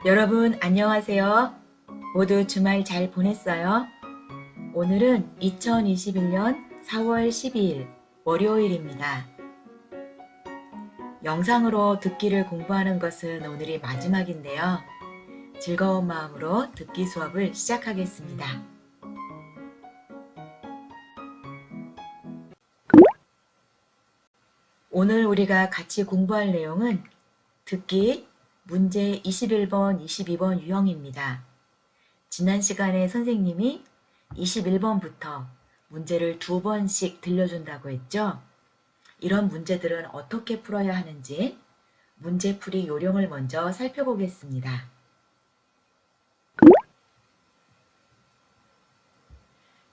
여러분 안녕하세요. 모두 주말 잘 보냈어요? 오늘은 2021년 4월 12일 월요일입니다. 영상으로 듣기를 공부하는 것은 오늘이 마지막인데요. 즐거운 마음으로 듣기 수업을 시작하겠습니다. 오늘 우리가 같이 공부할 내용은 듣기 문제 21번, 22번 유형입니다. 지난 시간에 선생님이 21번부터 문제를 2번씩 들려준다고 했죠? 이런 문제들은 어떻게 풀어야 하는지 문제풀이 요령을 먼저 살펴보겠습니다.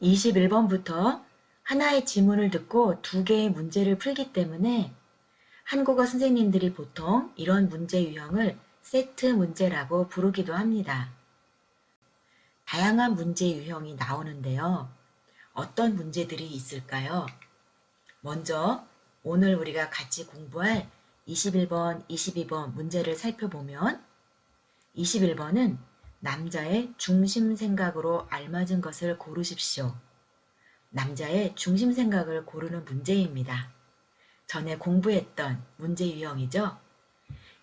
21번부터 하나의 지문을 듣고 2개의 문제를 풀기 때문에 한국어 선생님들이 보통 이런 문제 유형을 세트 문제라고 부르기도 합니다. 다양한 문제 유형이 나오는데요. 어떤 문제들이 있을까요? 먼저 오늘 우리가 같이 공부할 21번, 22번 문제를 살펴보면 21번은 남자의 중심 생각으로 알맞은 것을 고르십시오. 남자의 중심 생각을 고르는 문제입니다. 전에 공부했던 문제 유형이죠.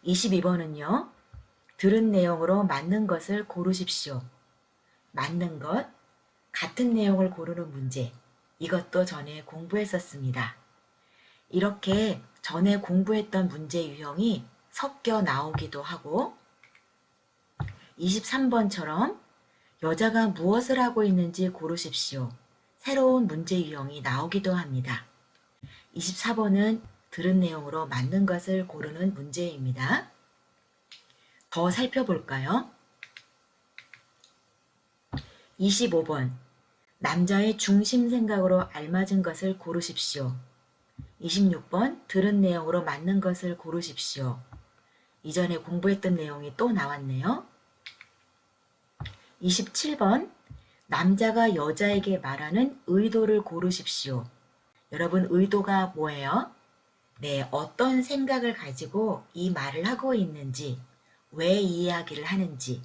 22번은요. 들은 내용으로 맞는 것을 고르십시오. 맞는 것, 같은 내용을 고르는 문제. 이것도 전에 공부했었습니다. 이렇게 전에 공부했던 문제 유형이 섞여 나오기도 하고 23번처럼 여자가 무엇을 하고 있는지 고르십시오. 새로운 문제 유형이 나오기도 합니다. 24번은 들은 내용으로 맞는 것을 고르는 문제입니다. 더 살펴볼까요? 25번 남자의 중심 생각으로 알맞은 것을 고르십시오. 26번 들은 내용으로 맞는 것을 고르십시오. 이전에 공부했던 내용이 또 나왔네요. 27번 남자가 여자에게 말하는 의도를 고르십시오. 여러분 의도가 뭐예요? 네, 어떤 생각을 가지고 이 말을 하고 있는지, 왜 이 이야기를 하는지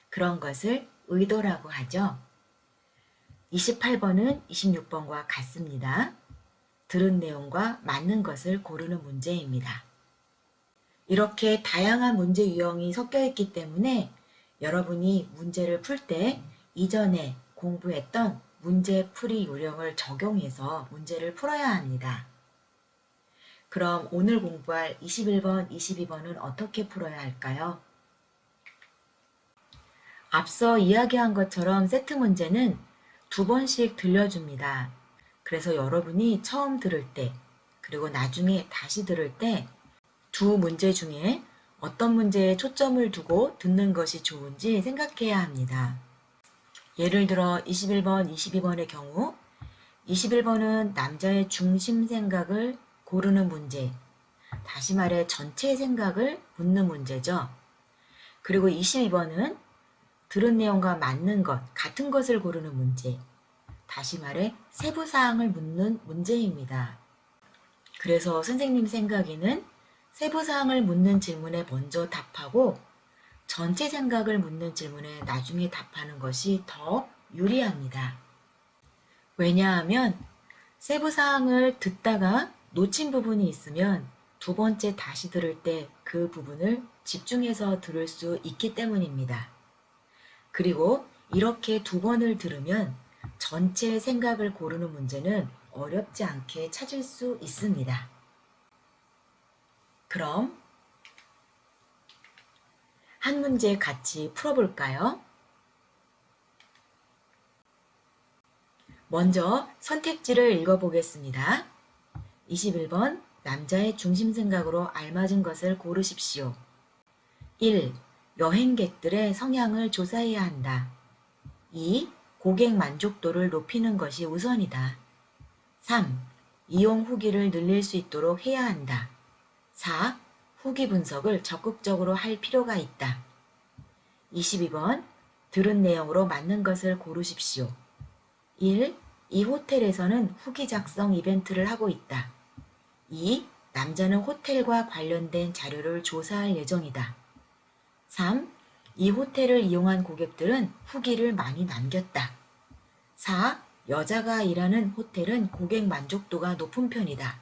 그런 것을 의도라고 하죠. 28번은 26번과 같습니다. 들은 내용과 맞는 것을 고르는 문제입니다. 이렇게 다양한 문제 유형이 섞여 있기 때문에 여러분이 문제를 풀 때 이전에 공부했던 문제풀이 요령을 적용해서 문제를 풀어야 합니다. 그럼 오늘 공부할 21번, 22번은 어떻게 풀어야 할까요? 앞서 이야기한 것처럼 세트 문제는 2번씩 들려줍니다. 그래서 여러분이 처음 들을 때 그리고 나중에 다시 들을 때 두 문제 중에 어떤 문제에 초점을 두고 듣는 것이 좋은지 생각해야 합니다. 예를 들어 21번, 22번의 경우 21번은 남자의 중심 생각을 고르는 문제, 다시 말해 전체 생각을 묻는 문제죠. 그리고 22번은 들은 내용과 맞는 것, 같은 것을 고르는 문제, 다시 말해 세부사항을 묻는 문제입니다. 그래서 선생님 생각에는 세부사항을 묻는 질문에 먼저 답하고 전체 생각을 묻는 질문에 나중에 답하는 것이 더 유리합니다. 왜냐하면 세부사항을 듣다가 놓친 부분이 있으면 2번째 다시 들을 때 그 부분을 집중해서 들을 수 있기 때문입니다. 그리고 이렇게 2번을 들으면 전체 생각을 고르는 문제는 어렵지 않게 찾을 수 있습니다. 그럼 한 문제 같이 풀어볼까요? 먼저 선택지를 읽어보겠습니다. 21번 남자의 중심 생각으로 알맞은 것을 고르십시오. 1. 여행객들의 성향을 조사해야 한다. 2. 고객 만족도를 높이는 것이 우선이다. 3. 이용 후기를 늘릴 수 있도록 해야 한다. 4. 후기 분석을 적극적으로 할 필요가 있다. 22번 들은 내용으로 맞는 것을 고르십시오. 1. 이 호텔에서는 후기 작성 이벤트를 하고 있다. 2. 남자는 호텔과 관련된 자료를 조사할 예정이다. 3. 이 호텔을 이용한 고객들은 후기를 많이 남겼다. 4. 여자가 일하는 호텔은 고객 만족도가 높은 편이다.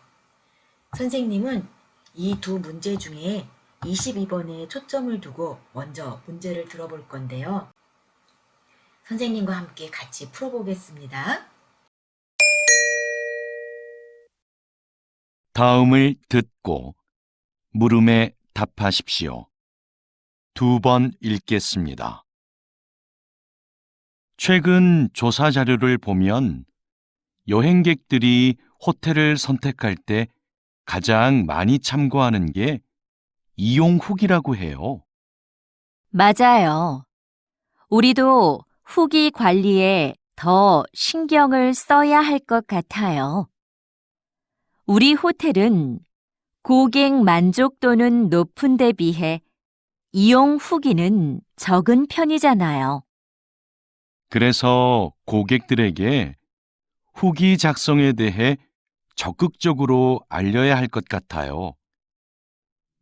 선생님은 이 두 문제 중에 22번에 초점을 두고 먼저 문제를 들어볼 건데요. 선생님과 함께 같이 풀어보겠습니다. 다음을 듣고 물음에 답하십시오. 2번 읽겠습니다. 최근 조사 자료를 보면 여행객들이 호텔을 선택할 때 가장 많이 참고하는 게 이용 후기라고 해요. 맞아요. 우리도 후기 관리에 더 신경을 써야 할 것 같아요. 우리 호텔은 고객 만족도는 높은 데 비해 이용 후기는 적은 편이잖아요. 그래서 고객들에게 후기 작성에 대해 적극적으로 알려야 할 것 같아요.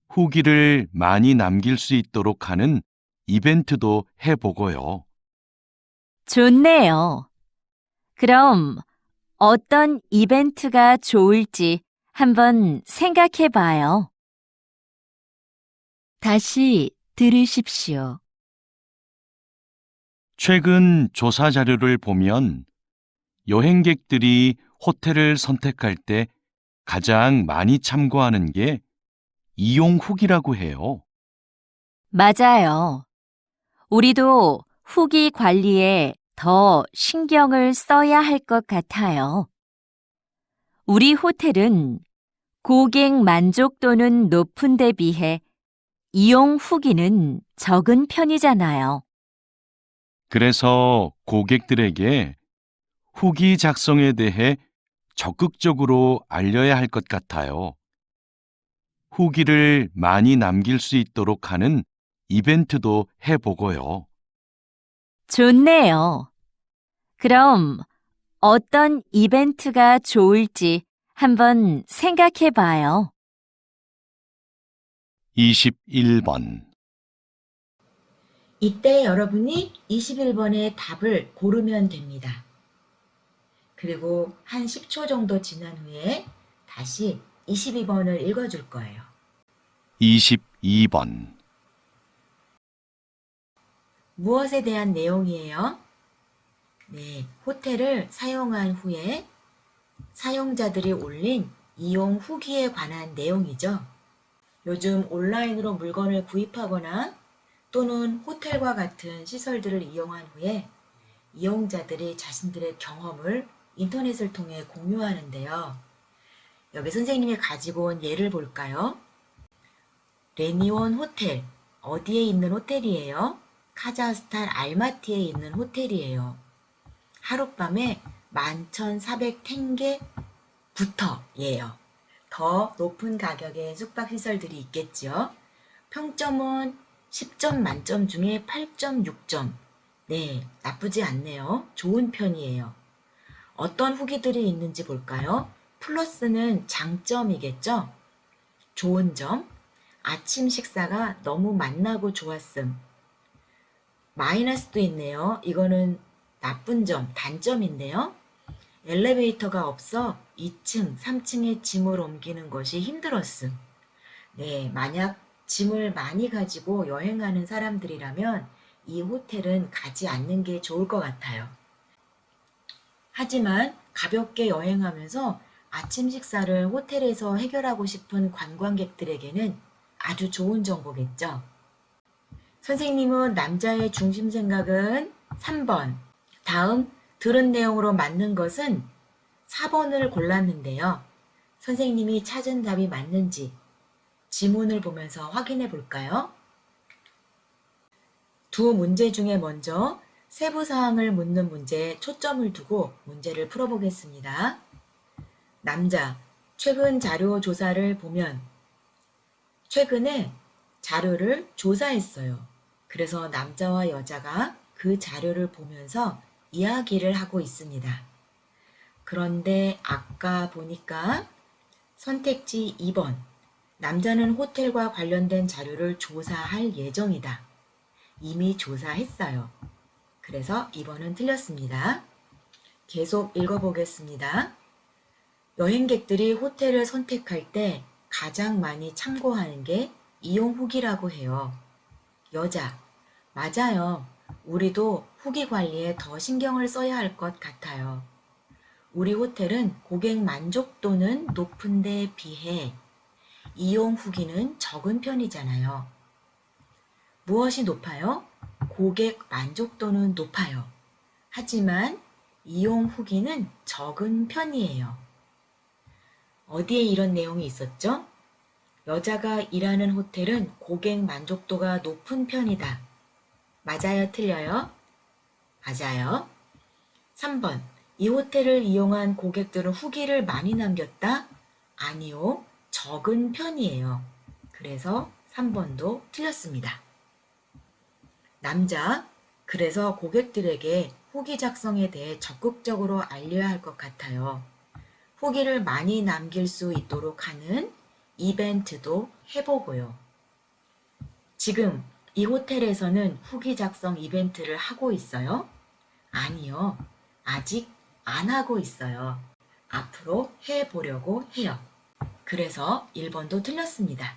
후기를 많이 남길 수 있도록 하는 이벤트도 해보고요. 좋네요. 그럼 어떤 이벤트가 좋을지 한번 생각해 봐요. 다시 들으십시오. 최근 조사 자료를 보면 여행객들이 호텔을 선택할 때 가장 많이 참고하는 게 이용 후기라고 해요. 맞아요. 우리도 후기 관리에 더 신경을 써야 할 것 같아요. 우리 호텔은 고객 만족도는 높은 데 비해 이용 후기는 적은 편이잖아요. 그래서 고객들에게 후기 작성에 대해 적극적으로 알려야 할 것 같아요. 후기를 많이 남길 수 있도록 하는 이벤트도 해보고요. 좋네요. 그럼 어떤 이벤트가 좋을지 한번 생각해 봐요. 21번. 이때 여러분이 21번의 답을 고르면 됩니다. 그리고 한 10초 정도 지난 후에 다시 22번을 읽어줄 거예요. 22번. 무엇에 대한 내용이에요? 네, 호텔을 사용한 후에 사용자들이 올린 이용 후기에 관한 내용이죠. 요즘 온라인으로 물건을 구입하거나 또는 호텔과 같은 시설들을 이용한 후에 이용자들이 자신들의 경험을 인터넷을 통해 공유하는데요. 여기 선생님이 가지고 온 예를 볼까요? 레니온 호텔, 어디에 있는 호텔이에요? 카자흐스탄 알마티에 있는 호텔이에요. 하룻밤에 11,400탱게부터예요. 더 높은 가격의 숙박시설들이 있겠죠. 평점은 10점 만점 중에 8.6점. 네, 나쁘지 않네요. 좋은 편이에요. 어떤 후기들이 있는지 볼까요? 플러스는 장점이겠죠? 좋은 점, 아침 식사가 너무 맛나고 좋았음. 마이너스도 있네요. 이거는 나쁜 점, 단점인데요. 엘리베이터가 없어 2층, 3층에 짐을 옮기는 것이 힘들었음. 네, 만약 짐을 많이 가지고 여행하는 사람들이라면 이 호텔은 가지 않는 게 좋을 것 같아요. 하지만 가볍게 여행하면서 아침 식사를 호텔에서 해결하고 싶은 관광객들에게는 아주 좋은 정보겠죠. 선생님은 남자의 중심 생각은 3번. 다음 들은 내용으로 맞는 것은 4번을 골랐는데요. 선생님이 찾은 답이 맞는지 지문을 보면서 확인해 볼까요? 두 문제 중에 먼저 세부사항을 묻는 문제에 초점을 두고 문제를 풀어보겠습니다. 남자, 최근 자료 조사를 보면 최근에 자료를 조사했어요. 그래서 남자와 여자가 그 자료를 보면서 이야기를 하고 있습니다. 그런데 아까 보니까 선택지 2번, 남자는 호텔과 관련된 자료를 조사할 예정이다. 이미 조사했어요. 그래서 2번은 틀렸습니다. 계속 읽어보겠습니다. 여행객들이 호텔을 선택할 때 가장 많이 참고하는 게 이용 후기라고 해요. 여자, 맞아요. 우리도 후기 관리에 더 신경을 써야 할 것 같아요. 우리 호텔은 고객 만족도는 높은 데 비해 이용 후기는 적은 편이잖아요. 무엇이 높아요? 고객 만족도는 높아요. 하지만 이용 후기는 적은 편이에요. 어디에 이런 내용이 있었죠? 여자가 일하는 호텔은 고객 만족도가 높은 편이다. 맞아요, 틀려요? 맞아요. 3번. 이 호텔을 이용한 고객들은 후기를 많이 남겼다? 아니요, 적은 편이에요. 그래서 3번도 틀렸습니다. 남자, 그래서 고객들에게 후기 작성에 대해 적극적으로 알려야 할 것 같아요. 후기를 많이 남길 수 있도록 하는 이벤트도 해보고요. 지금 이 호텔에서는 후기 작성 이벤트를 하고 있어요? 아니요, 아직 안 하고 있어요. 앞으로 해보려고 해요. 그래서 1번도 틀렸습니다.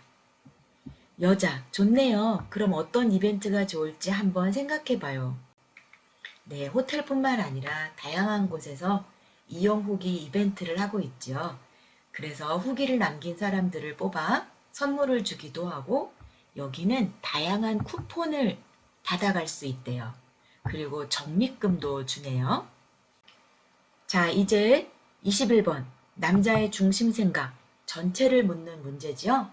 여자, 좋네요. 그럼 어떤 이벤트가 좋을지 한번 생각해봐요. 네, 호텔뿐만 아니라 다양한 곳에서 이용 후기 이벤트를 하고 있죠. 그래서 후기를 남긴 사람들을 뽑아 선물을 주기도 하고 여기는 다양한 쿠폰을 받아갈 수 있대요. 그리고 적립금도 주네요. 자, 이제 21번 남자의 중심 생각 전체를 묻는 문제죠.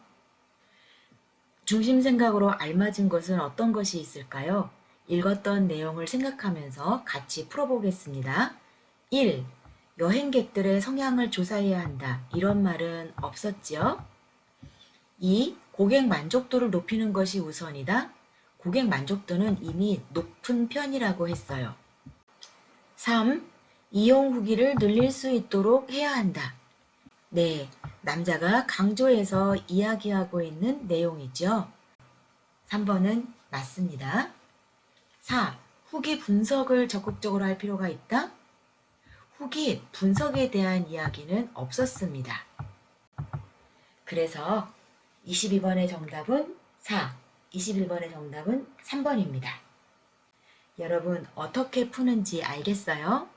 중심 생각으로 알맞은 것은 어떤 것이 있을까요? 읽었던 내용을 생각하면서 같이 풀어보겠습니다. 1. 여행객들의 성향을 조사해야 한다. 이런 말은 없었지요? 2. 고객 만족도를 높이는 것이 우선이다. 고객 만족도는 이미 높은 편이라고 했어요. 3. 이용 후기를 늘릴 수 있도록 해야 한다. 네, 남자가 강조해서 이야기하고 있는 내용이죠. 3번은 맞습니다. 4. 후기 분석을 적극적으로 할 필요가 있다. 후기 분석에 대한 이야기는 없었습니다. 그래서 22번의 정답은 4, 21번의 정답은 3번입니다. 여러분 어떻게 푸는지 알겠어요?